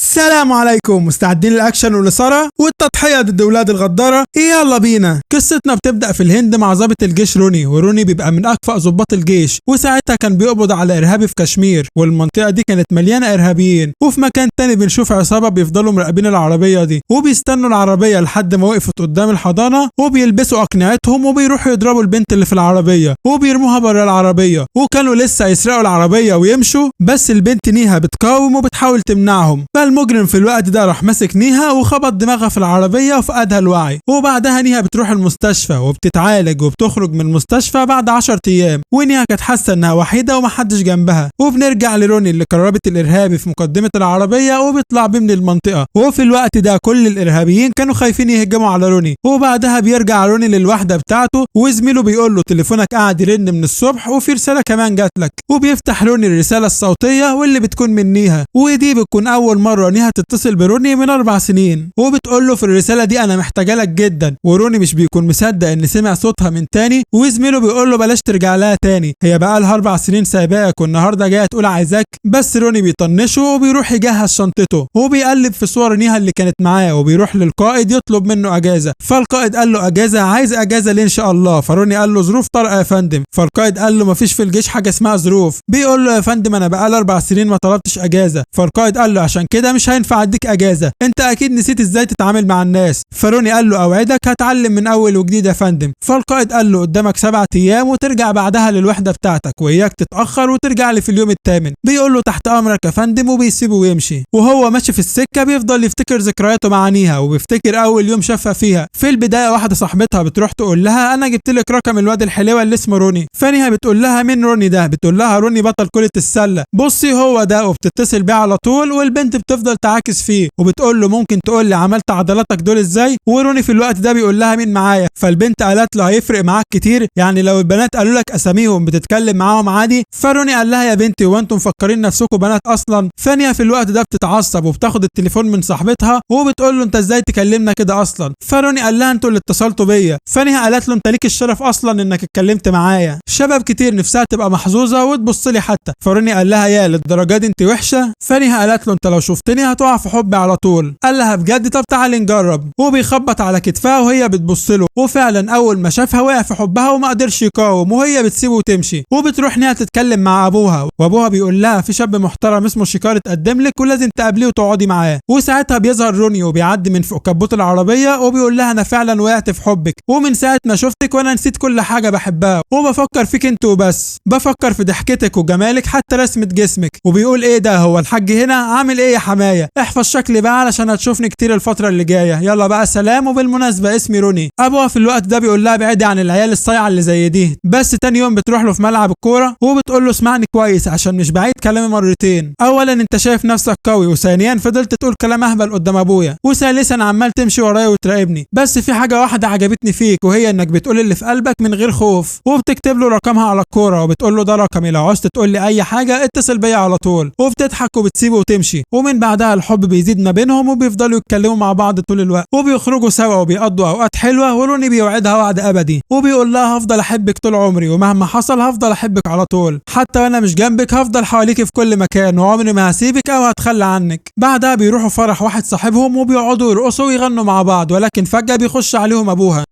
السلام عليكم. مستعدين للاكشن والاثاره والتضحيه ضد اولاد الغداره؟ يلا بينا. قصتنا بتبدا في الهند مع ضابط الجيش روني، وروني بيبقى من اكفأ ضباط الجيش، وساعتها كان بيقبض على ارهابي في كشمير، والمنطقه دي كانت مليانه ارهابيين. وفي مكان تاني بنشوف عصابه بيفضلوا مراقبين العربيه دي، وبيستنوا العربيه لحد ما وقفت قدام الحضانه، وبيلبسوا اقنعتهم وبيروحوا يضربوا البنت اللي في العربيه وبيرموها بره العربيه. وكانوا لسه يسرقوا العربيه ويمشوا، بس البنت نيها بتقاوم وبتحاول تمنعهم. فالمجرم في الوقت ده راح ماسك نيها وخبط دماغها في العربيه وفقدها الوعي. وبعدها نيها بتروح المستشفى وبتتعالج وبتخرج من المستشفى بعد 10 ايام، ونيها كانت حاسه انها وحيده ومحدش جنبها. وبنرجع لروني اللي قربت الارهابي في مقدمه العربيه وبيطلع بيه من المنطقه. وفي الوقت ده كل الارهابيين كانوا خايفين يهجموا على روني. وبعدها بيرجع روني للوحده بتاعته، وزميله بيقول له تليفونك قاعد يرن من الصبح وفي رساله كمان جات لك. وبيفتح روني الرساله الصوتيه واللي بتكون من نيها، ودي بتكون اول مره نيها تتصل بروني من 4 سنين. وبتقول له في الرساله دي انا محتاجه لك جدا. وروني مش بيكون مصدق ان سمع صوتها من تاني، وزميله بيقول له بلاش ترجع لها تاني، هي بقى لها 4 سنين سايباك والنهارده جايه تقول عايزاك. بس روني بيطنشه وبيروح يجهز شنطته، وبيقلب في صور نيها اللي كانت معاه، وبيروح للقائد يطلب منه اجازه. فالقائد قال له اجازه؟ عايز اجازه ليه ان شاء الله؟ فروني قال له ظروف طارئه يا فندم. فالقائد قال له مفيش في الجيش حاجه اسمها ظروف. بيقول له يا فندم انا بقى لي 4 سنين ما طلبتش اجازه. فالقائد قال له عشان كده مش هينفع اديك اجازه، انت اكيد نسيت ازاي تتعامل مع الناس. فروني قال له اوعدك هتعلم من اول وجديد يا فندم. فالقائد قال له قدامك 7 ايام وترجع بعدها للوحده بتاعتك، واياك تتاخر وترجع لي في اليوم الثامن. بيقول له تحت امرك يا فندم، وبيسيبه ويمشي. وهو ماشي في السكه بيفضل يفتكر ذكرياته مع نيها، وبيفتكر اول يوم شافها فيها. في البدايه واحده صاحبتها بتروح تقول لها انا جبت لك رقم الواد الحلوه اللي اسمه روني. فنيها بتقول لها مين روني ده؟ بتقول لها روني بطل كره السله، بصي هو ده. وبتتصل بيه على طول، والبنت بتفضل تعاكس فيه وبتقول له ممكن تقول لي عملت عضلاتك دول ازاي؟ وروني في الوقت ده بيقول لها مين معايا؟ فالبنت قالت له هيفرق معاك كتير، يعني لو البنات قالوا لك اساميهم بتتكلم معاهم عادي؟ فروني قال لها يا بنتي هو انتم مفكرين نفسكم بنات اصلا؟ فانيا في الوقت ده بتتعصب وبتاخد التليفون من صاحبتها وبتقول له انت ازاي تكلمنا كده اصلا؟ فروني قال لها انتوا اللي اتصلتوا بيا. فانيا قالت له انت ليك الشرف اصلا انك اتكلمت معايا، شباب كتير نفسها تبقى محظوظه وتبص لي حتى. فروني قال لها يا للدرجه دي انت وحشه؟ فانيا قالت له انت لو شفتني هتقع في حبي على طول. قال لها بجد؟ طب تعالي نجرب. وبيخبط على كتفها وهي بتبص له، وفعلا اول ما شافها وقع في حبها وما قدرش يقاوم، وهي بتسيبه وتمشي. وبتروح نيها تتكلم مع ابوها، وابوها بيقول لها في شاب محترم اسمه شيكار اتقدم لك ولازم تقابليه وتقعدي معاه. وساعتها بيظهر روني وبيعدي من فوق كبوت العربيه وبيقول لها انا فعلا وقعت في حبك، ومن ساعه ما شفتك وانا نسيت كل حاجه بحبها، وبفكر فيك انت وبس، بفكر في ضحكتك وجمالك حتى رسمه جسمك. وبيقول ايه ده؟ هو الحاج هنا؟ عامل ايه يا حمايه؟ احفظ شكلي بقى علشان هتشوفني كتير الفتره اللي جايه، يلا بقى سلام. وبالمناسبه اسمي روني. ابوها في الوقت ده بيقول لها بعيدي عن العيال الصايعه اللي زي دي. بس تاني يوم بتروح له في ملعب الكوره وبتقول له اسمعني كويس عشان مش بعيد كلامي مرتين، اولا انت شايف نفسك قوي، وثانيا فضلت تقول كلام اهبل قدام ابويا، وثالثا عمال تمشي ورايا وتراقبني، بس في حاجه واحده عجبتني فيك وهي انك بتقول اللي في قلبك من غير خوف. وبتكتب له رقمها على الكوره وبتقول له ده رقمي، لو عاوزت تقول لي اي حاجه اتصل بيا على طول. وبتضحك وبتسيبه وتمشي. ومن بعدها الحب بيزيد ما بينهم وبيفضلوا يتكلموا مع بعض طول الوقت، وبيخرجوا سوا وبيقضوا اوقات حلوه. وروني بيوعدها وعد ابدي وبيقول لها هفضل احبك طول عمري، ومهما حصل هفضل احبك على طول، حتى وانا مش جنبك هفضل حواليك في كل مكان، وعمري ما هسيبك او هتخلى عنك. بعدها بيروحوا فرح واحد صاحبهم وبيقعدوا يرقصوا ويغنوا مع بعض، ولكن فجاه بيخش عليهم ابوها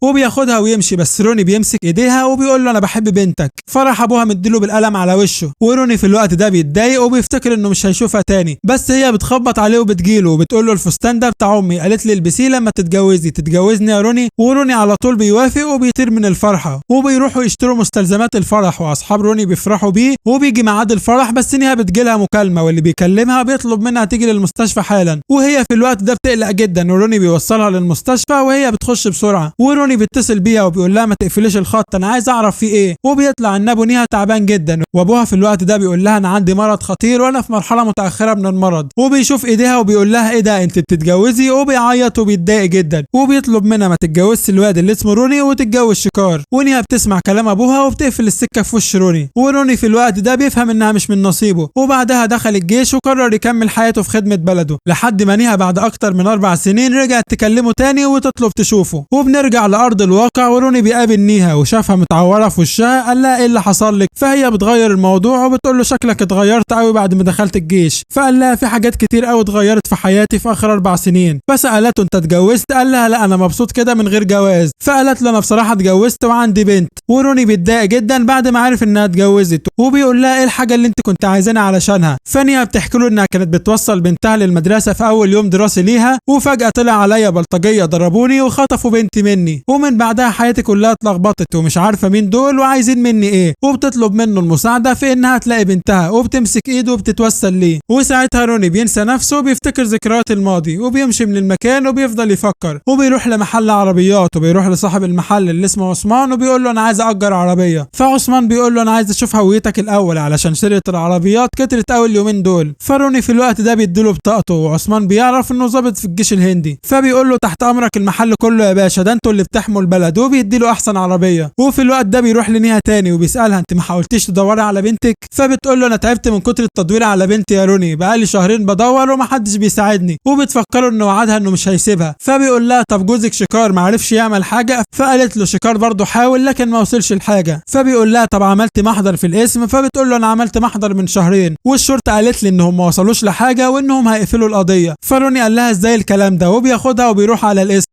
وبياخدها ويمشي. بس روني بيمسك ايديها وبيقول له انا بحب بنتك. فرح ابوها مديله بالقلم على وشه، وروني في الوقت ده بيتضايق وبيفتكر انه مش هيشوفها تاني. بس هي بتخبط عليه وبتجيله وبتقول له الفستان ده بتاع امي، قالت لي البسيه لما تتجوزني يا روني. وروني على طول بيوافق وبيطير من الفرحه، وبيروحوا يشتروا مستلزمات الفرح، واصحاب روني بيفرحوا بيه. وبيجي ميعاد الفرح بس نيها بتجيلها مكالمه، واللي بيكلمها بيطلب منها تيجي للمستشفى حالا. وهي في الوقت ده بتقلق جدا، وروني بيوصلها للمستشفى وهي بتخش بسرعه. وروني بيتصل بيها وبيقول لها ما تقفليش الخط انا عايز اعرف في ايه. وبيطلع ان ابو نيها تعبان جدا، وابوها في الوقت ده بيقول لها انا عندي مرض خطير وانا في مرحله متاخره من المرض. وبيشوف ايديها وبيقول لها ايه ده انت بتتجوزي؟ وبيعيط وبيتضايق جدا، وبيطلب منها ما تتجوزش الواد اللي اسمه روني وتتجوز شيكار. ونيها بتسمع كلام ابوها وبتقفل السكه في وش روني. وروني في الوقت ده بيفهم انها مش من نصيبه، وبعدها دخل الجيش وقرر يكمل حياته في خدمه بلده، لحد ما نيها بعد اكتر من 4 سنين رجعت تكلمه تاني وتطلب تشوفه. وبنرجع بنرجع لارض الواقع وروني بيقابل نيها وشافها متعوره في وشها. قال لها ايه اللي حصل لك؟ فهي بتغير الموضوع وبتقول له شكلك اتغيرت قوي بعد ما دخلت الجيش. فقال لها في حاجات كتير قوي اتغيرت في حياتي في اخر 4 سنين. فسالته انت اتجوزت؟ قال لها لا انا مبسوط كده من غير جواز. فقالت له انا بصراحه اتجوزت وعندي بنت. وروني بيتضايق جدا بعد ما عرف انها اتجوزت وبيقول لها ايه الحاجه اللي انت كنت عايزاني علشانها. فنيها بتحكي له انها كانت بتوصل بنتها للمدرسه في اول يوم دراسي ليها وفجاه طلع عليا بلطجيه ضربوني وخطفوا بنتي مني، ومن بعدها حياتي كلها اتلخبطت ومش عارفه مين دول وعايزين مني ايه. وبتطلب منه المساعده في انها تلاقي بنتها وبتمسك ايده وبتتوسل ليه. وساعتها روني بينسى نفسه وبيفتكر ذكريات الماضي وبيمشي من المكان وبيفضل يفكر وبيروح لمحل عربيات وبيروح لصاحب المحل اللي اسمه عثمان وبيقول له انا عايز اجر عربيه. فعثمان بيقول له انا عايز اشوف هويتك الاول علشان شركه العربيات كترت اول اليومين دول. فروني في الوقت ده بيديله بطاقته وعثمان بيعرف انه ضابط في الجيش الهندي. فبيقول له تحت امرك المحل كله يا باشا، ده انتوا اللي بتحموا البلد، وبيديله احسن عربيه. وفي الوقت ده بيروح لنيها تاني وبيسالها انت ما حاولتيش تدوري على بنتك؟ فبتقول له انا تعبت من كتر التدوير على بنتي يا روني، بقالي شهرين بدور ومحدش بيساعدني. وبتفكره انه وعدها انه مش هيسيبها. فبيقول لها طب جوزك شكار ما عرفش يعمل حاجه؟ فقالت له شكار برضه حاول لكن ما وصلش لحاجه. فبيقول لها طب عملت محضر في الاسم؟ فبتقول له انا عملت محضر من شهرين والشرطه قالت لي انهم ما وصلوش لحاجه وانهم هيقفلوا القضيه. فروني قال لها ازاي الكلام ده وبياخدها وبيروح على الاسم.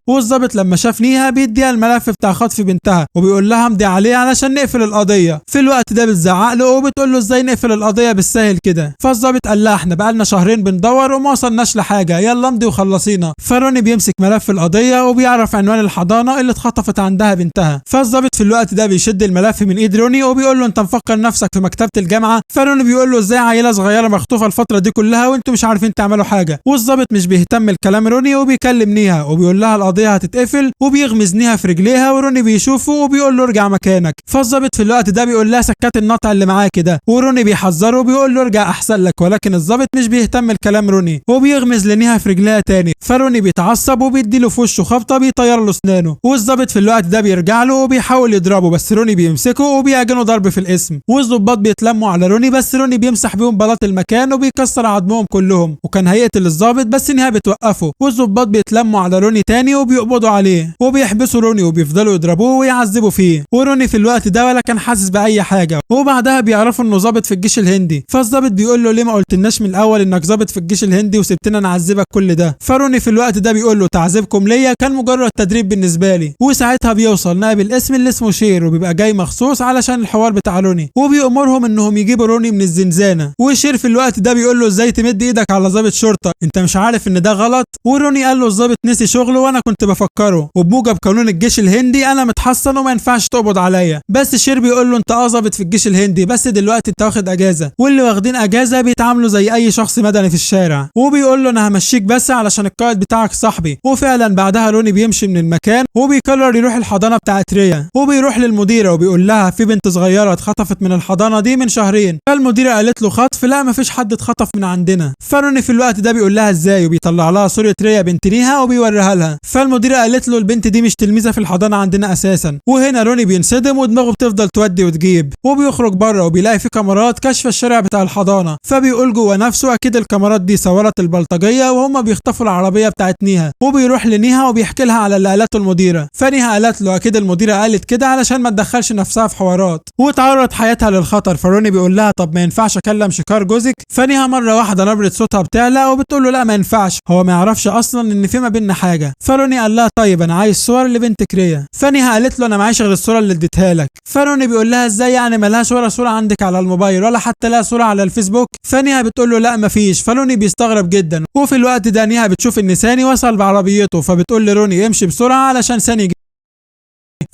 والظابط لما شاف نيها بيديها الملف بتاع خطف بنتها وبيقول لها امضي عليه علشان نقفل القضيه. في الوقت ده بتزعق له وبتقول له ازاي نقفل القضيه بالسهل كده؟ فالظابط قال لها احنا بقالنا شهرين بندور وما وصلناش لحاجه، يلا امضي وخلصينا. فروني بيمسك ملف القضيه وبيعرف عنوان الحضانه اللي اتخطفت عندها بنتها. فالظابط في الوقت ده بيشد الملف من ايد روني وبيقول له انت مفكر نفسك في مكتبه الجامعه؟ فروني بيقول له ازاي عيله صغيره مخطوفه الفتره دي كلها وانتوا مش عارفين تعملوا حاجه؟ والظابط مش بيهتم الكلام روني وبيكلم نيها وبيقول لها القضيه هتتقفل وبيغمز نيها في رجليها وروني بيشوفه وبيقول له ارجع مكانك. فالظابط في الوقت ده بيقول لها سكت النطع اللي معاكي ده، وروني بيحذره وبيقول له ارجع احسن لك، ولكن الظابط مش بيهتم الكلام روني وبيغمز لنيها في رجليها تاني. فروني بيتعصب وبيديله في وشه خبطه بيطير له اسنانه. والظابط في الوقت ده بيرجع له وبيحاول يضربه بس روني بيمسكه وبيعجنه ضرب في الاسم. والظباط بيتلموا على روني بس روني بيمسح بيهم بلاط المكان وبيكسر عظمهم كلهم وكان هيقتل الظابط بس نيها بتوقفه. والظباط بيتلموا على روني تاني وبيقبضوا عليه وبيحبسوا روني وبيفضلوا يضربوه ويعذبوا فيه. وروني في الوقت ده ولا كان حاسس باي حاجه. وبعدها بيعرفوا انه ظابط في الجيش الهندي. فالظابط بيقول له ليه ما قلتلناش من الاول انك ظابط في الجيش الهندي وسبتنا نعذبك كل ده؟ فروني في الوقت ده بيقول له تعذيبكم ليا كان مجرد تدريب بالنسبه لي. وساعتها بيوصل نائب الاسم اللي اسمه شير وبيبقى جاي مخصوص علشان الحوار بتاع روني وبيأمرهم انهم يجيبوا روني من الزنزانه. وشير في الوقت ده بيقول له ازاي تمد ايدك على ظابط شرطه؟ انت مش عارف ان ده غلط؟ وروني قال له الظابط نسي شغله وانا كنت بفكره، وبموجب قانون الجيش الهندي انا متحصن وما ينفعش تقبض عليا. بس شير بيقول له انت ظابط في الجيش الهندي بس دلوقتي انت واخد اجازه، واللي واخدين اجازه بيتعاملوا زي اي شخص مدني في الشارع. وبيقول له انا همشيك بس علشان القائد بتاعك صاحبي. وفعلا بعدها روني بيمشي من المكان وبيقرر يروح الحضانه بتاعت ريا وبيروح للمديره وبيقول لها في بنت صغيره اتخطفت من الحضانه دي من شهرين. فالمديره قالت له خطف؟ لا مفيش حد اتخطف من عندنا. فروني في الوقت ده بيقول لها ازاي وبيطلع لها صوره ريا بنت نيها وبيوريها لها. فالمديره قالت له البنت دي مش تلميذه في الحضانه عندنا اساسا. وهنا روني بينصدم ودماغه بتفضل تودي وتجيب وبيخرج بره وبيلاقي في كاميرات كشف الشارع بتاع الحضانه. فبيقول جوه نفسه اكيد الكاميرات دي صورت البلطجيه وهم بيخطفوا العربيه بتاعت نيها. وبيروح لنيها وبيحكي لها على اللي قالته المديره. فنيها قالت له اكيد المديره قالت كده علشان ما تدخلش نفسها في حوارات وتعرض حياتها للخطر. فروني بيقول لها طب ما ينفعش اكلم شكار جوزك؟ فنيها مره واحده نبره صوتها بتعلى وبتقول له لا ما ينفعش، هو ما يعرفش اصلا ان في ما بيننا حاجه. فروني قال لها طيب انا عايز صور لبنتك ريا. فنيها قالت له انا معيش غير الصوره اللي اديتها لك. فروني بيقول لها ازاي يعني ملهاش ولا صوره عندك على الموبايل ولا حتى لها صوره على الفيسبوك؟ فنيها بتقول له لا مفيش. فروني بيستغرب جدا. وفي الوقت ده نيها بتشوف ان ساني وصل بعربيته فبتقول لروني امشي بسرعه علشان ساني.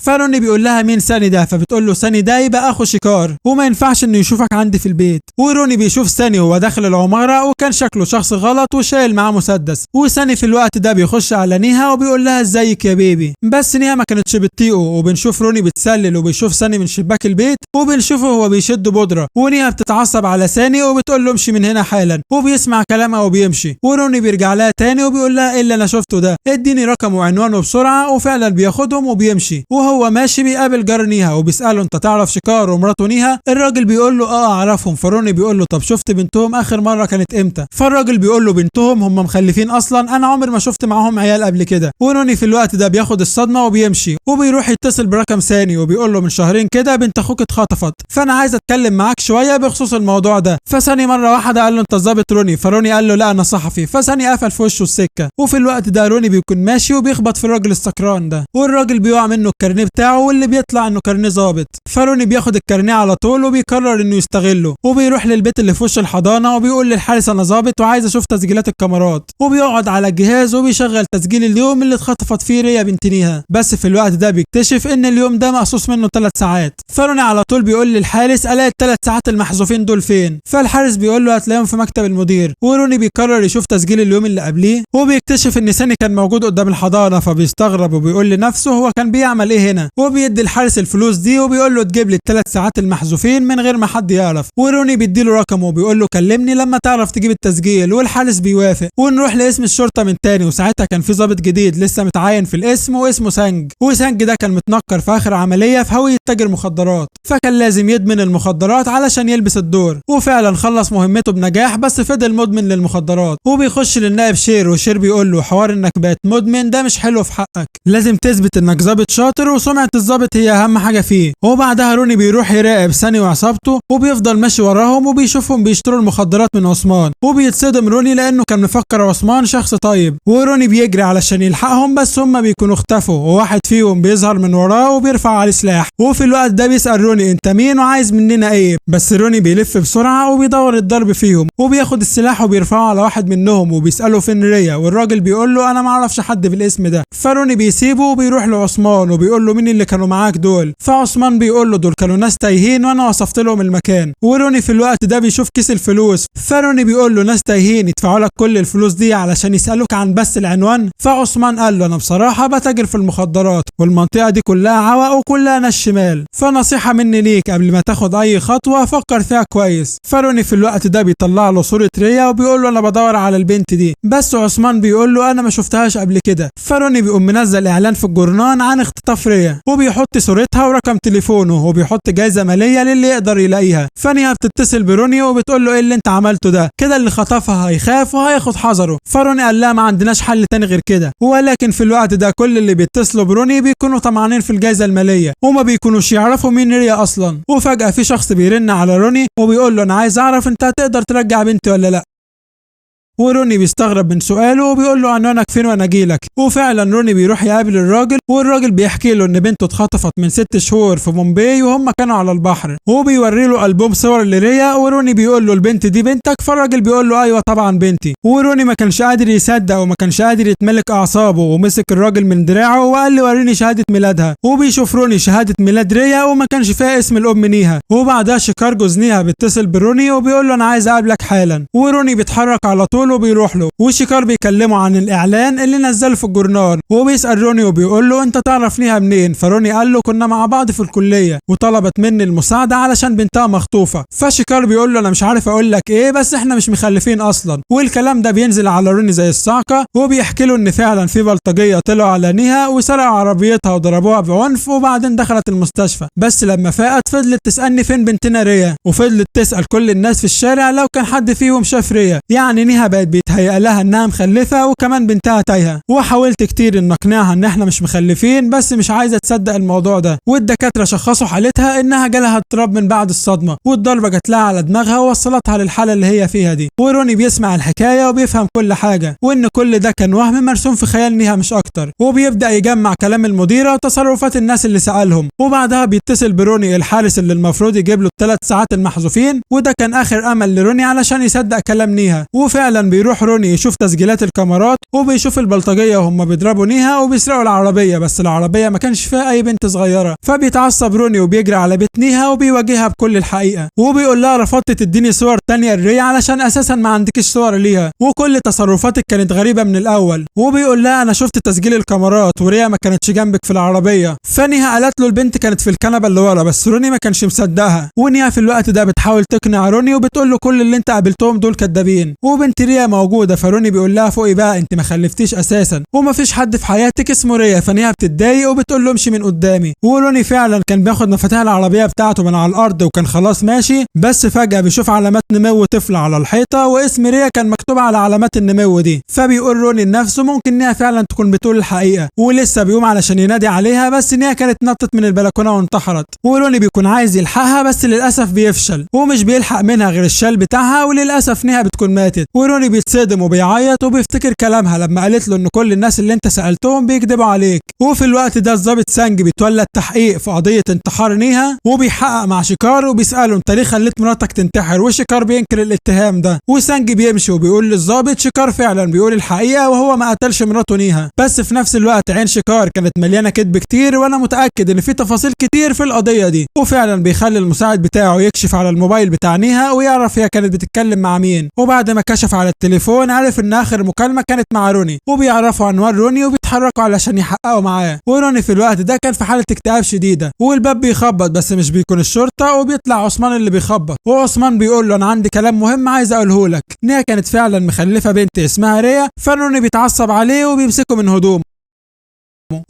فروني بيقول لها مين ساني ده؟ فبتقول له ساني ده يبقى اخو شكار وما ينفعش انه يشوفك عندي في البيت. وروني بيشوف ساني وهو داخل العماره وكان شكله شخص غلط وشايل معاه مسدس. وساني في الوقت ده بيخش على نيها وبيقول لها ازيك يا بيبي، بس نيها ما كانتش بتطيقه. وبنشوف روني بتسلل وبيشوف ساني من شباك البيت وبنشوفه هو بيشد بودره. ونيها بتتعصب على ساني وبتقول له امشي من هنا حالا وبيسمع كلامها وبيمشي. وروني بيرجع لها تاني وبيقول لها ايه اللي انا شفته ده؟ اديني رقم وعنوانه بسرعه. وفعلا بياخدهم وبيمشي. وهو ماشي بيقابل جار نيها وبيسأله انت تعرف شيكار ومراته نيها؟ الراجل بيقول له اعرفهم. فروني بيقول له طب شفت بنتهم اخر مرة كانت امتى؟ فالراجل بيقول له بنتهم هم مخلفين اصلا، انا عمري ما شفت معاهم عيال قبل كده. وروني في الوقت ده بياخد الصدمة وبيمشي وبيروح يتصل برقم ثاني وبيقول له من شهرين كده بنت اخوك اتخطفت، فانا عايز اتكلم معاك شوية بخصوص الموضوع ده. فثاني مرة واحدة قال له انت الظابط روني؟ فروني قال له لا انا صحفي. فثاني قفل في وشه السكة. وفي الوقت ده روني بيكون ماشي وبيخبط في الراجل السكران ده، والراجل بيقع منه الكارنيه بتاعه واللي بيطلع انه كارنيه ظابط. فروني بياخد الكارنيه على طول وبيقرر انه يستغله وبيروح للبيت اللي في وش الحضانة وبيقول للحارس انا ظابط وعايز اشوف تسجيلات الكاميرات، وبيقعد على الجهاز وبيشغل تسجيل اليوم اللي اتخطفت فيه ريا بنت نيها. بس في الوقت ده بيكتشف ان اليوم ده مقصوص منه 3 ساعات. فروني على طول بيقول للحارس الاقي ال3 ساعات المحذوفين دول فين؟ فالحارس بيقول له هتلاقيهم في مكتب المدير. وروني بيقرر يشوف تسجيل اليوم اللي قبليه وبيكتشف ان ساني كان موجود قدام الحضانة، فبيستغرب وبيقول لنفسه هو كان بيعمل ايه هنا، وبيدي الحارس الفلوس دي وبيقول له تجيب لي ال3 ساعات المحذوفين من غير ما حد يعرف. وروني بيديله رقمه وبيقول له كلمني لما تعرف تجيب التسجيل، والحارس بيوافق. ونروح لاسم الشرطة من تاني، وساعتها كان في ضابط جديد لسه متعين في الاسم واسمه سانج، وسانج ده كان متنكر في اخر عملية في هوية تاجر مخدرات، فكان لازم يدمن المخدرات علشان يلبس الدور. وفعلا خلص مهمته بنجاح بس فضل مدمن للمخدرات. وبيخش للنائب شير وشير بيقول له حوار انك بقت مدمن ده مش حلو في حقك، لازم تثبت انك ضابط شاطر وسمعة الضابط هي اهم حاجة فيه. وبعدها روني بيروح يراقب ساني وعصابته وبيفضل ماشي وراهم وبيشوفهم بيشتروا المخدرات من عثمان، وبيتصدم روني لانه كان مفكر عثمان شخص طيب. وروني بيجري علشان يلحقهم بس هم بيكونوا اختفوا، وواحد فيهم بيظهر من وراه وبيرفع عليه سلاح. وفي الوقت ده بيسأل روني انت مين وعايز مننا ايه؟ بس روني بيلف بسرعة وبيدور الضرب فيهم وبياخد السلاح وبيرفعه على واحد منهم وبيسأله فين ريا، والراجل بيقول له انا ما اعرفش حد بالاسم ده. فروني بيسيبه وبيروح لعثمان وبيقول له مين اللي كانوا معاك دول؟ فعثمان بيقول له دول كانوا ناس تايهين وانا وصفت لهم المكان. وروني في الوقت ده بيشوف كيس الفلوس، فروني بيقول له ناس تايهين يدفعوا لك كل الفلوس دي علشان يسألوك عن بس العنوان؟ فعثمان قال له انا بصراحة بتاجر في المخدرات والمنطقة دي كلها عوق وكلها ناس شمال، فنصيحة مني ليك قبل ما تاخد اي خطوة فكر فيها كويس. فروني في الوقت ده بيطلع له صورة ريا وبيقول له انا بدور على البنت دي، بس عثمان بيقول له انا ما شفتهاش قبل كده. فروني بيقوم منزل اعلان في الجورنان عن اختطاف ريا وبيحط صورتها ورقم تليفونه وبيحط جايزة مالية للي يقدر يلاقيها. فانيها بتتصل بروني وبتقول له ايه اللي انت عملته ده؟ كده اللي خطفها هيخاف وهياخد حذره. فروني قال لها ما عندناش حل تاني غير كده. ولكن في الوقت ده كل اللي بيتصلوا بروني بيكونوا طمعانين في الجايزة المالية وما بيكونوش يعرفوا مين ريا اصلا. وفجأة في شخص بيرن على روني وبيقول له انا عايز اعرف انت هتقدر ترجع بنتي ولا لا. وروني بيستغرب من سؤاله وبيقول له عنوانك فين وانا اجيلك. وفعلا روني بيروح يقابل الراجل والراجل بيحكي له ان بنته اتخطفت من 6 شهور في مومباي وهم كانوا على البحر، وبيوري له البوم صور لريا. وروني بيقول له البنت دي بنتك؟ فالراجل بيقول له ايوه طبعا بنتي. وروني ما كانش قادر يصدق وما كانش قادر يتملك اعصابه ومسك الراجل من دراعه وقال لي وريني شهاده ميلادها. وبيشوف روني شهاده ميلاد ريا وما كانش فيها اسم الام نيها. وبعدها شيكار جوز نيها بيتصل بروني وبيقول له انا عايز اقابلك حالا. وروني بيتحرك على طول وبيروح له، وشيكار بيكلمه عن الاعلان اللي نزله في الجورنال وبيسال روني وبيقول له انت تعرف نيها منين؟ فروني قال له كنا مع بعض في الكليه وطلبت مني المساعده علشان بنتها مخطوفه. فشيكار بيقول له انا مش عارف اقول لك ايه بس احنا مش مخلفين اصلا. والكلام ده بينزل على روني زي الصعقه، وبيحكي له ان فعلا في بلطجيه طلعوا على نيها وسرقوا عربيتها وضربوها بعنف وبعدين دخلت المستشفى. بس لما فاقت فضلت تسالني فين بنتنا ريا، وفضلت تسال كل الناس في الشارع لو كان حد فيهم شاف ريا. يعني نيها بقت بيتهيأ لها انها مخلفه وكمان بنتها تايهه. وحاولت كتير ان اقنعها ان احنا مش مخلفين بس مش عايزه تصدق الموضوع ده. والدكاتره شخصوا حالتها انها جالها اضطراب من بعد الصدمه، والضربه جات لها على دماغها ووصلتها للحاله اللي هي فيها دي. وروني بيسمع الحكايه وبيفهم كل حاجه وان كل ده كان وهم مرسوم في خيال نيها مش اكتر. وبيبدا يجمع كلام المديره وتصرفات الناس اللي سالهم. وبعدها بيتصل بروني الحارس اللي المفروض يجيب له ال3 ساعات المحذوفين، وده كان اخر امل لروني علشان يصدق كلام نيها. وفعلا بيروح روني يشوف تسجيلات الكاميرات وبيشوف البلطجيه وهم بيضربوا نيها وبيسرقوا العربيه، بس العربيه ما كانش فيها اي بنت صغيره. فبيتعصب روني وبيجري على بيت نيها وبيواجهها بكل الحقيقه وبيقول لها رفضت تديني صور تانية لريا علشان اساسا ما عندكش صور ليها وكل تصرفاتك كانت غريبه من الاول. وبيقول لها انا شفت تسجيل الكاميرات وريا ما كانتش جنبك في العربيه. فنيها قالت له البنت كانت في الكنبه اللي ورا، بس روني ما كانش مصدقها. ونيها في الوقت ده بتحاول تقنع روني وبتقول له كل اللي انت قابلتهم دول كدابين، وبنت ريا موجوده، فروني بيقول لها فوقي بقى انت ما خلفتيش اساسا ومفيش حد في حياتك اسمه ريا، فنيها بتتضايق وبتقول له امشي من قدامي. وروني فعلا كان بياخد مفاتيح العربيه بتاعته من على الارض وكان خلاص ماشي، بس فجاه بيشوف علامات نمو طفل على الحيطه واسم ريا كان مكتوب على علامات النمو دي، فبيقول روني لنفسه ممكن انها فعلا تكون بتقول الحقيقه، ولسه بيقوم علشان ينادي عليها بس انها كانت نطت من البلكونه وانتحرت. وروني بيكون عايز يلحقها بس للاسف بيفشل ومش بيلحق منها غير الشال بتاعها، وللاسف انها بتكون ماتت. وروني بيتصدم وبيعيط وبيفتكر كلامها لما قالت له ان كل الناس اللي انت سالتهم بيكذبوا عليك. وفي الوقت ده الضابط سانج بيتولى التحقيق في قضيه انتحار نيها وبيحقق مع شيكار وبيساله انت ليه خليت مراتك تنتحر، وشيكار بينكر الاتهام ده. وسانج بيمشي وبيقول للضابط شيكار فعلا بيقول الحقيقه وهو ما قتلش مراته نيها، بس في نفس الوقت عين شيكار كانت مليانه كذب كتير وانا متاكد ان في تفاصيل كتير في القضيه دي. وفعلا بيخلي المساعد بتاعه يكشف على الموبايل بتاع نيها ويعرف هي كانت بتتكلم مع مين، وبعد ما كشف على التليفون عرف ان اخر مكالمه كانت مع روني، وبيعرفوا عنوان روني وبيتحركوا علشان يحققوا معاه. وروني في الوقت ده كان في حاله اكتئاب شديده، والباب بيخبط بس مش بيكون الشرطه، وبيطلع عثمان اللي بيخبط، وعثمان بيقول له انا عندي كلام مهم عايز اقوله لك. نيها كانت فعلا مخلفه بنت اسمها ريا، فروني بيتعصب عليه وبيمسكه من هدومه،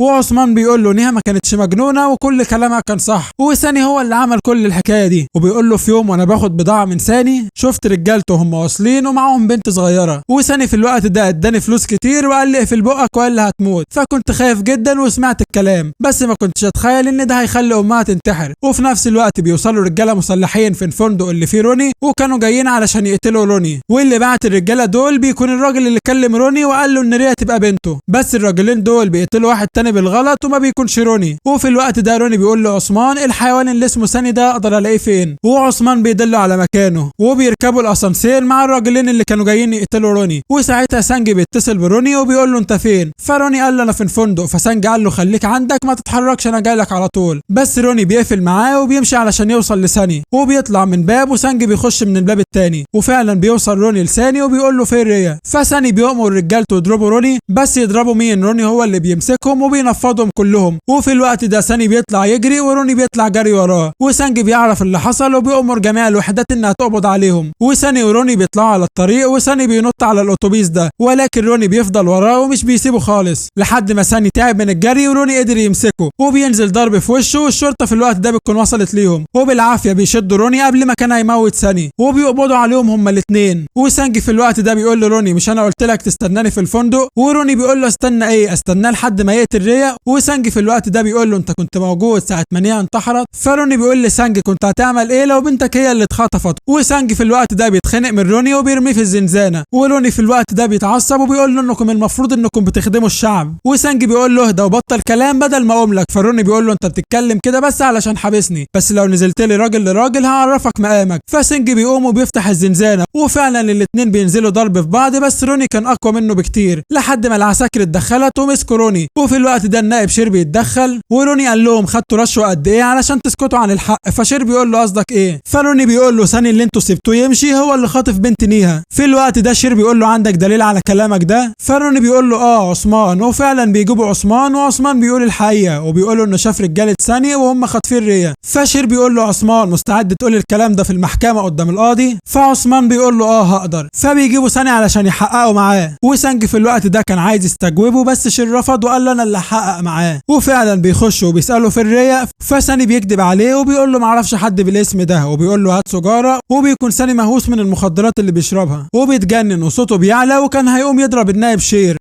وعثمان بيقول له نيها ما كانتش مجنونه وكل كلامها كان صح، وساني هو اللي عمل كل الحكايه دي. وبيقول له في يوم وانا باخد بضاعه من ساني شفت رجالته هم واصلين ومعاهم بنت صغيره، وساني في الوقت ده اداني فلوس كتير وقال لي اقفل بقك وقال لي هتموت، فكنت خايف جدا وسمعت الكلام، بس ما كنتش اتخيل ان ده هيخلي امها تنتحر. وفي نفس الوقت بيوصلوا رجاله مسلحين في الفندق اللي فيه روني وكانوا جايين علشان يقتلوا روني، واللي بعت الرجاله دول بيكون الراجل اللي كلم روني وقال له ان ريا تبقى بنته، بس الراجلين دول بيقتلوا واحد تاني بالغلط وما بيكونش روني. وفي الوقت ده روني بيقول لعثمان الحيوان اللي اسمه ساني ده اقدر الاقيه فين، وعثمان بيدله على مكانه، وبيركبوا الاسانسير مع الراجلين اللي كانوا جايين يقتلوا روني. وساعتها سانج بيتصل بروني وبيقول له انت فين، فروني قال له انا في الفندق، فسانج قال له خليك عندك ما تتحركش انا جاي لك على طول، بس روني بيقفل معاه وبيمشي علشان يوصل لساني، وبيطلع من باب وسانج بيخش من الباب التاني، وفعلا بيوصل روني لساني وبيقول له فين ريا، فساني بيأمر رجالته يضربوا روني، بس يضربوا مين؟ روني هو اللي بيمسكهم وبينفضهم كلهم. وفي الوقت ده ساني بيطلع يجري وروني بيطلع جري وراه، وسانج بيعرف اللي حصل وبيأمر جميع الوحدات انها تقبض عليهم، وساني وروني بيطلعوا على الطريق، وساني بينط على الاتوبيس ده، ولكن روني بيفضل وراه ومش بيسيبه خالص لحد ما ساني تعب من الجري وروني قدر يمسكه، وبينزل ضرب في وشه، والشرطه في الوقت ده بتكون وصلت ليهم، وبالعافيه بيشدوا روني قبل ما كان هيموت ساني، وبيقبضوا عليهم هما الاثنين. وسانج في الوقت ده بيقول لروني مش انا قلت لك تستناني في الفندق، وروني بيقول له استنى ايه، استناه لحد ما يقتل ريا. وسانج في الوقت ده بيقول له انت كنت موجود ساعه ما نيا انتحرت، فروني بيقول لسانج كنت هتعمل ايه لو بنتك هي اللي اتخطفت. وسانج في الوقت ده بيتخانق من روني وبيرميه في الزنزانه، وروني في الوقت ده بيتعصب وبيقول له انكم المفروض انكم بتخدموا الشعب، وسانج بيقول له اهدى وبطل كلام بدل ما اقوم لك، فروني بيقول له انت بتتكلم كده بس علشان حابسني، بس لو نزلت لي راجل لراجل هعرفك مقامك. فسانج بيقوم وبيفتح الزنزانه، وفعلا الاثنين بينزلوا ضرب في بعض، بس روني كان اقوى منه بكتير لحد ما العساكر اتدخلت ومسكوا روني. وفي الوقت ده النائب شير بيتدخل، وروني قال لهم خدتوا رشوه قد ايه علشان تسكتوا عن الحق، فشير بيقول له قصدك ايه، فروني بيقول له ساني اللي انتوا سبتوه يمشي هو اللي خاطف بنت نيها. في الوقت ده شير بيقول له عندك دليل على كلامك ده، فروني بيقول له عثمان، وفعلا بيجيبوا عثمان، وعثمان بيقول الحقيقه وبيقول له انه شاف رجاله ساني وهم خاطفين ريا. فشير بيقول له عثمان مستعد تقول الكلام ده في المحكمه قدام القاضي، فعثمان بيقول له هقدر. فبيجيبوا ساني علشان يحققوا معاه، وسانج في الوقت ده كان عايز يستجوبه بس شير رفض وقال له انا اللي هحقق معاه. وفعلا بيخشوا وبيسالوا في الريا، فساني بيكذب عليه وبيقول له معرفش حد بالاسم ده، وبيقول له هات سجاره، وبيكون ساني مهووس من المخدرات اللي بيشربها وبيتجنن وصوته بيعلى وكان هيقوم يضرب النائب شير،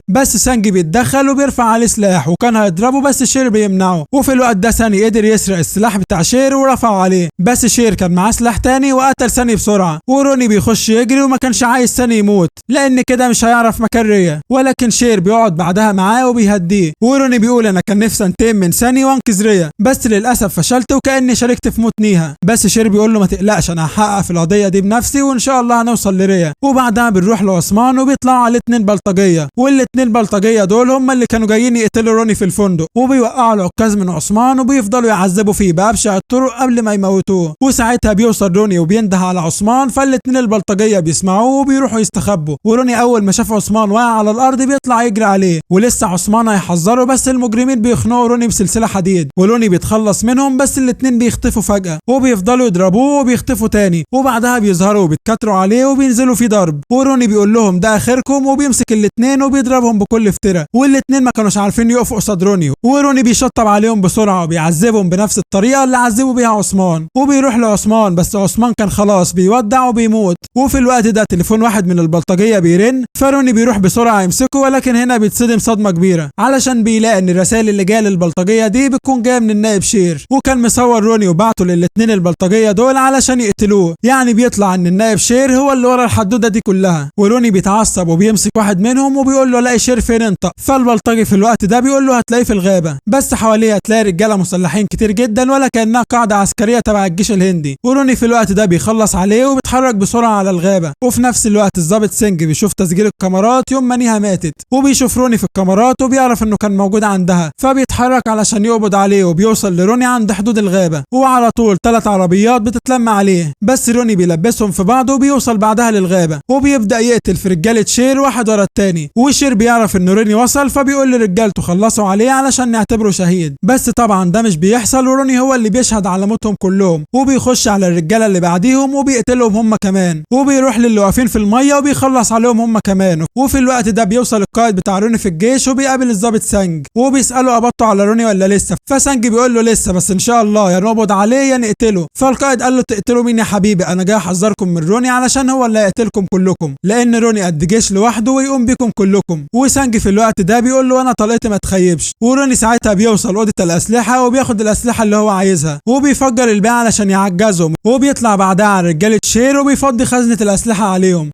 بس سانج بيتدخل وبيرفع عليه سلاح وكان هيضربه بس شير بيمنعه. وفي الوقت ده ساني قدر يسرق السلاح بتاع شير ورفعه عليه، بس شير كان معاه سلاح تاني وقتل ساني بسرعه. وروني بيخش يجري وما كانش عايز ساني يموت لان كده مش هيعرف مكان ريا، ولكن شير بيقعد بعدها معاه وبيهديه. وروني بيقول انا كان نفسي انتقم من ساني وانقذ ريا بس للاسف فشلت وكاني شاركت في موت نيها، بس شير بيقول له ما تقلقش انا هحقق في القضيه دي بنفسي وان شاء الله هنوصل لريا. وبعدها بنروح لعثمان وبيطلعوا عليه 2 بلطجيه، واللي الاتنين بلطجيه دول هم اللي كانوا جايين يقتلوا روني في الفندق، وبيوقعوا العكاز من عثمان وبيفضلوا يعذبوا فيه بأبشع الطرق قبل ما يموتوه. وساعتها بيوصل روني وبينده على عثمان، فالاتنين البلطجيه بيسمعوه وبيروحوا يستخبوا. وروني اول ما شاف عثمان واقع على الارض بيطلع يجري عليه، ولسه عثمان هيحذره بس المجرمين بيخنقوا روني بسلسله حديد، وروني بيتخلص منهم بس الاتنين بيختفوا فجاه وبيفضلوا يضربوه وبيختفوا تاني، وبعدها بيظهروا وبيتكتروا عليه وبينزلوا فيه ضرب. وروني بيقول لهم ده اخركم، وبيمسك الاتنين وبيضربهم بكل افتراء، والاتنين ما كانوش عارفين يقفوا قصاد روني. وروني بيشطب عليهم بسرعه وبيعذبهم بنفس الطريقه اللي عذبوا بيها عثمان، وبيروح لعثمان بس عثمان كان خلاص بيودع وبيموت. وفي الوقت ده تليفون واحد من البلطجيه بيرن، فروني بيروح بسرعه يمسكه، ولكن هنا بيتصدم صدمه كبيره علشان بيلاقي ان الرسائل اللي جايه للبلطجيه دي بتكون جايه من النائب شير، وكان مصور روني وبعته للاتنين البلطجيه دول علشان يقتلوه. يعني بيطلع ان النائب شير هو اللي ورا الحدوده دي كلها. وروني بيتعصب وبيمسك واحد منهم وبيقول له لاقي شير فين انت؟ فالبلطجي في الوقت ده بيقول له هتلاقيه في الغابه، بس حواليه هتلاقي رجاله مسلحين كتير جدا ولا كانها قاعده عسكريه تبع الجيش الهندي. وروني في الوقت ده بيخلص عليه وبيتحرك بسرعه على الغابه. وفي نفس الوقت الضابط سينج بيشوف تسجيل الكاميرات يوم ما نيها ماتت، وبيشوف روني في الكاميرات وبيعرف انه كان موجود عندها، فبيتحرك علشان يقبض عليه. وبيوصل لروني عند حدود الغابه، وعلى طول 3 عربيات بتتلم عليه، بس روني بيلبسهم في بعض وبيوصل بعدها للغابه، وبيبدا يقتل في رجاله شير واحد ورا التاني. وشير بيعرف ان روني وصل، فبيقول لرجالته خلصوا عليه علشان نعتبره شهيد، بس طبعا ده مش بيحصل، وروني هو اللي بيشهد على موتهم كلهم، وبيخش على الرجاله اللي بعديهم وبيقتلهم هم كمان، وبيروح للي واقفين في الميه وبيخلص عليهم هم كمان. وفي الوقت ده بيوصل القائد بتاع روني في الجيش وبيقابل الضابط سانج، وبيساله قبضتوا على روني ولا لسه؟ فسانج بيقول له لسه، بس ان شاء الله يا نقبض عليه يا نقتله. فالقائد قال له تقتلوا مين يا حبيبي؟ انا جاي احذركم من روني علشان هو اللي هيقتلكم كلكم، لان روني قد جيش لوحده ويقوم بيكم كلكم. وسانج في الوقت ده بيقول له انا طلقتي ما تخيبش. وروني ساعتها بيوصل اوضه الاسلحه وبياخد الاسلحه اللي هو عايزها وبيفجر البيع علشان يعجزهم، وبيطلع بعدها على رجاله شير وبيفضي خزنه الاسلحه عليهم،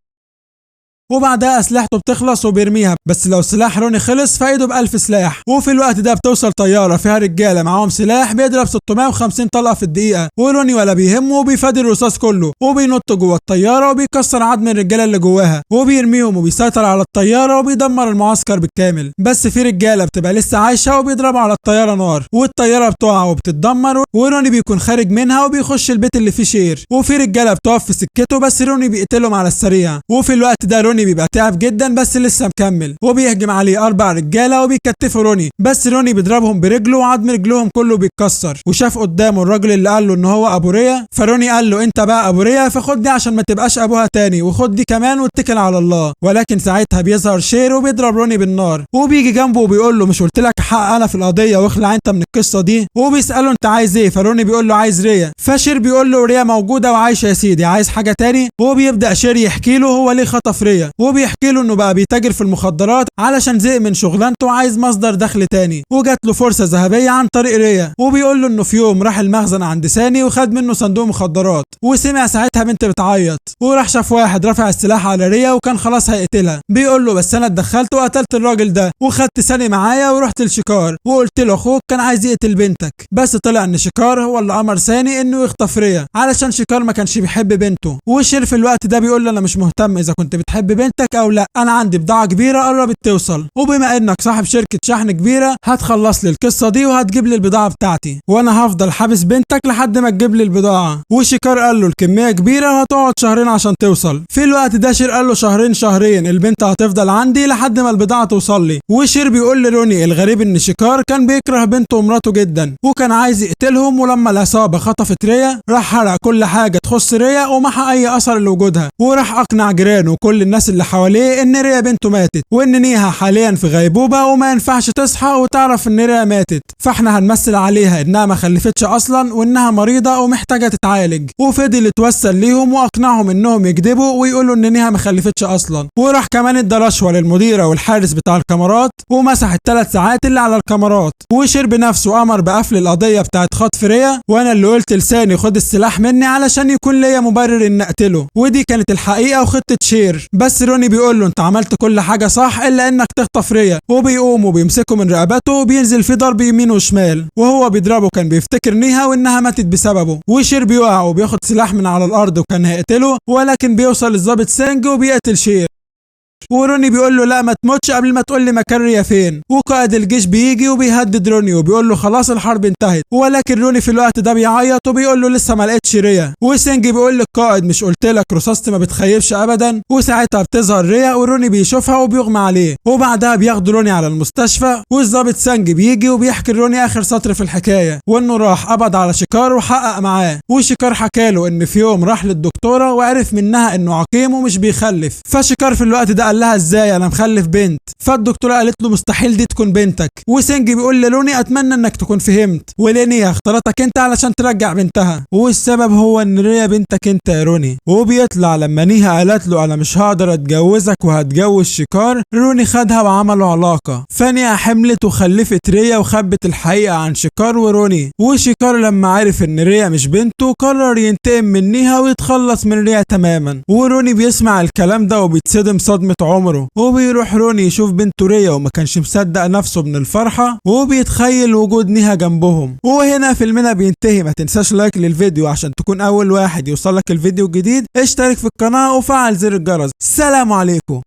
وبعدها اسلحته بتخلص وبيرميها، بس لو سلاح روني خلص فايده ب1000 سلاح. وفي الوقت ده بتوصل طياره فيها رجاله معاهم سلاح بيضرب 650 طلقه في الدقيقه، وروني ولا بيهمه وبيفادي الرصاص كله، وبينط جوه الطياره وبيكسر عظم الرجاله اللي جواها وبيرميهم وبيسيطر على الطياره وبيدمر المعسكر بالكامل. بس في رجاله بتبقى لسه عايشه وبيضربوا على الطياره نار، والطياره بتقع وبتتدمر، وروني بيكون خارج منها وبيخش البيت اللي فيه شير، وفي رجاله بتقف في سكته بس روني بيقتلهم على السريع. وفي الوقت ده روني بيبقى تعب جدا بس لسه مكمل، وبيهجم عليه 4 رجاله وبيكتفوا روني، بس روني بيضربهم برجله وعظم رجلهم كله بيتكسر. وشاف قدامه الراجل اللي قال له ان هو ابو ريا، فروني قال له انت بقى ابو ريا، فخد دي عشان ما تبقاش ابوها تاني، وخد دي كمان واتكل على الله. ولكن ساعتها بيظهر شير وبيضرب روني بالنار، وبيجي جنبه وبيقول له مش قلت لك حق انا في القضيه واخلع انت من القصه دي؟ وبيساله انت عايز ايه؟ فروني بيقول له عايز ريا. فشير بيقول له ريا موجوده وعايشه يا سيدي، عايز حاجه تاني؟ وبيبدا شير يحكي له هو ليه خطف ريا، وبيحكي له انه بقى بيتاجر في المخدرات علشان زهق من شغلانته وعايز مصدر دخل تاني، وجات له فرصه ذهبيه عن طريق ريا. وبيقول له انه في يوم راح المخزن عند ساني وخد منه صندوق مخدرات، وسمع ساعتها بنت بتعيط، وراح شاف واحد رافع السلاح على ريا وكان خلاص هيقتلها. بيقول له بس انا اتدخلت وقتلت الراجل ده وخدت ساني معايا ورحت لشيكار وقلت له اخوك كان عايز يقتل بنتك، بس طلع ان شيكار هو اللي امر ساني انه يخطف ريا علشان شيكار ما كانش بيحب بنته. وشير في الوقت ده بيقول له انا مش مهتم اذا كنت بتحب بنتك او لا، انا عندي بضاعه كبيره قربت توصل، وبما انك صاحب شركه شحن كبيره هتخلص لي القصه دي وهتجيب لي البضاعه بتاعتي، وانا هفضل حابس بنتك لحد ما تجيب لي البضاعه. وشيكار قال له الكميه كبيره وهتقعد 2 شهر عشان توصل. في الوقت ده شير قال له 2 شهر البنت هتفضل عندي لحد ما البضاعه توصل لي. وشير بيقول لروني الغريب ان شيكار كان بيكره بنته ومراته جدا وكان عايز يقتلهم، ولما العصابه خطفت ريا راح حرق كل حاجه تخص ريا ومحى اي اثر لوجودها، وراح اقنع جيرانه وكل الناس اللي حواليه ان ريا بنته ماتت وان نيها حاليا في غيبوبه وما ينفعش تصحى وتعرف ان ريا ماتت، فاحنا هنمثل عليها انها ما خلفتش اصلا وانها مريضه ومحتاجه تتعالج. وفضل يتوسل ليهم واقنعهم انهم يكذبوا ويقولوا ان نيها ما خلفتش اصلا. وراح كمان ادى رشوه للمديره والحارس بتاع الكاميرات ومسح ال3 ساعات اللي على الكاميرات. وشير بنفسه امر بقفل القضيه بتاعت خطف ريا، وانا اللي قلت لساني خد السلاح مني علشان يكون ليا مبرر ان اقتله، ودي كانت الحقيقه وخطه شير. بس روني بيقول له انت عملت كل حاجه صح الا انك تخطف ريا، وبيقوم وبيمسكه من رقبته وبينزل في ضرب يمين وشمال، وهو بيضربه كان بيفتكر نيها وانها ماتت بسببه. وشير بيقع وبياخد سلاح من على الارض وكان هيقتله، ولكن بيوصل الضابط سانج وبيقتل شير. وروني بيقول له لا ما تموتش قبل ما تقول لي مكان ريا فين. وقائد الجيش بيجي وبيهدد روني وبيقول له خلاص الحرب انتهت، ولكن روني في الوقت ده بيعيط وبيقول له لسه ما لقيتش ريا. وسينجي بيقول للقائد مش قلت لك رصاصتي ما بتخيبش ابدا. وساعتها بتظهر ريا وروني بيشوفها وبيغمى عليه، وبعدها بياخدوا روني على المستشفى. والظابط سانجي بيجي وبيحكي لروني اخر سطر في الحكايه، وانه راح قبض على شيكار وحقق معاه. وشيكار حكى له ان في يوم راح للدكتوره وعرف منها انه عقيم ومش بيخلف. فشيكار في الوقت ده قال لها ازاي انا مخلف بنت؟ فالدكتوره قالت له مستحيل دي تكون بنتك. وسينجي بيقول لروني اتمنى انك تكون فهمت، وليني اختارتك انت علشان ترجع بنتها، والسبب هو ان ريا بنتك انت يا روني. وبيطلع لما نيها قالت له انا مش هقدر اتجوزك وهتجوز شيكار، روني خدها وعملوا علاقه. فانيا حملت وخلفت ريا وخبت الحقيقه عن شيكار وروني. وشيكار لما عرف ان ريا مش بنته قرر ينتقم من نيها ويتخلص من ريا تماما. وروني بيسمع الكلام ده وبيتصدم صدمه عمره، وبيروح روني يشوف بنته ريا وما كانش مصدق نفسه من الفرحه، وبيتخيل وجود نيها جنبهم. وهنا فيلمنا بينتهي. ما تنساش لايك للفيديو عشان تكون اول واحد يوصلك الفيديو الجديد، اشترك في القناه وفعل زر الجرس. سلام عليكم.